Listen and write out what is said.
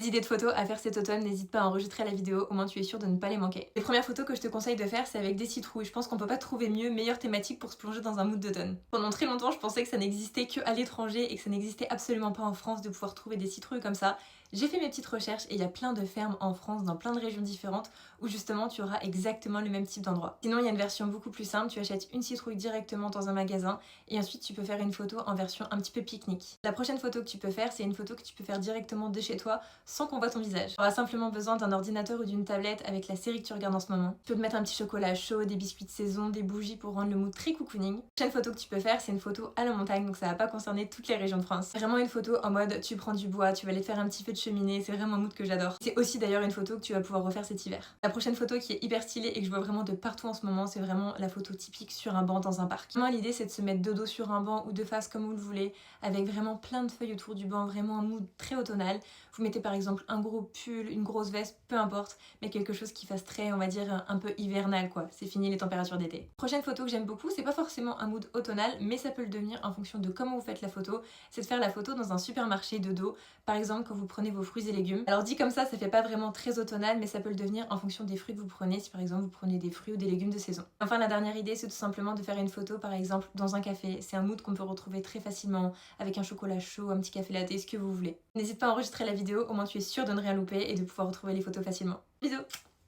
Des idées de photos à faire cet automne, n'hésite pas à enregistrer la vidéo, au moins tu es sûr de ne pas les manquer. Les premières photos que je te conseille de faire, c'est avec des citrouilles. Je pense qu'on peut pas trouver mieux, meilleure thématique pour se plonger dans un mood d'automne. Pendant très longtemps, je pensais que ça n'existait qu'à l'étranger et que ça n'existait absolument pas en France de pouvoir trouver des citrouilles comme ça. J'ai fait mes petites recherches et il y a plein de fermes en France, dans plein de régions différentes, où justement tu auras exactement le même type d'endroit. Sinon, il y a une version beaucoup plus simple, tu achètes une citrouille directement dans un magasin et ensuite tu peux faire une photo en version un petit peu pique-nique. La prochaine photo que tu peux faire, c'est une photo que tu peux faire directement de chez toi sans qu'on voit ton visage. Tu auras simplement besoin d'un ordinateur ou d'une tablette avec la série que tu regardes en ce moment. Tu peux te mettre un petit chocolat chaud, des biscuits de saison, des bougies pour rendre le mood très cocooning. La prochaine photo que tu peux faire, c'est une photo à la montagne, donc ça va pas concerner toutes les régions de France. Vraiment une photo en mode tu prends du bois, tu vas aller faire un petit feu de cheminée, c'est vraiment un mood que j'adore. C'est aussi d'ailleurs une photo que tu vas pouvoir refaire cet hiver. La prochaine photo qui est hyper stylée et que je vois vraiment de partout en ce moment, c'est vraiment la photo typique sur un banc dans un parc. Moi l'idée c'est de se mettre de dos sur un banc ou de face comme vous le voulez, avec vraiment plein de feuilles autour du banc, vraiment un mood très automnal. Vous mettez par exemple un gros pull, une grosse veste, peu importe, mais quelque chose qui fasse très, on va dire, un peu hivernal quoi. C'est fini les températures d'été. Prochaine photo que j'aime beaucoup, c'est pas forcément un mood automnal, mais ça peut le devenir en fonction de comment vous faites la photo. C'est de faire la photo dans un supermarché de dos, par exemple quand vous prenez vos fruits et légumes. Alors dit comme ça fait pas vraiment très automnal, mais ça peut le devenir en fonction des fruits que vous prenez, si par exemple vous prenez des fruits ou des légumes de saison. Enfin la dernière idée, c'est tout simplement de faire une photo par exemple dans un café. C'est un mood qu'on peut retrouver très facilement avec un chocolat chaud, un petit café latte, ce que vous voulez. N'hésite pas à enregistrer la vidéo, au moins tu es sûr de ne rien louper et de pouvoir retrouver les photos facilement. Bisous!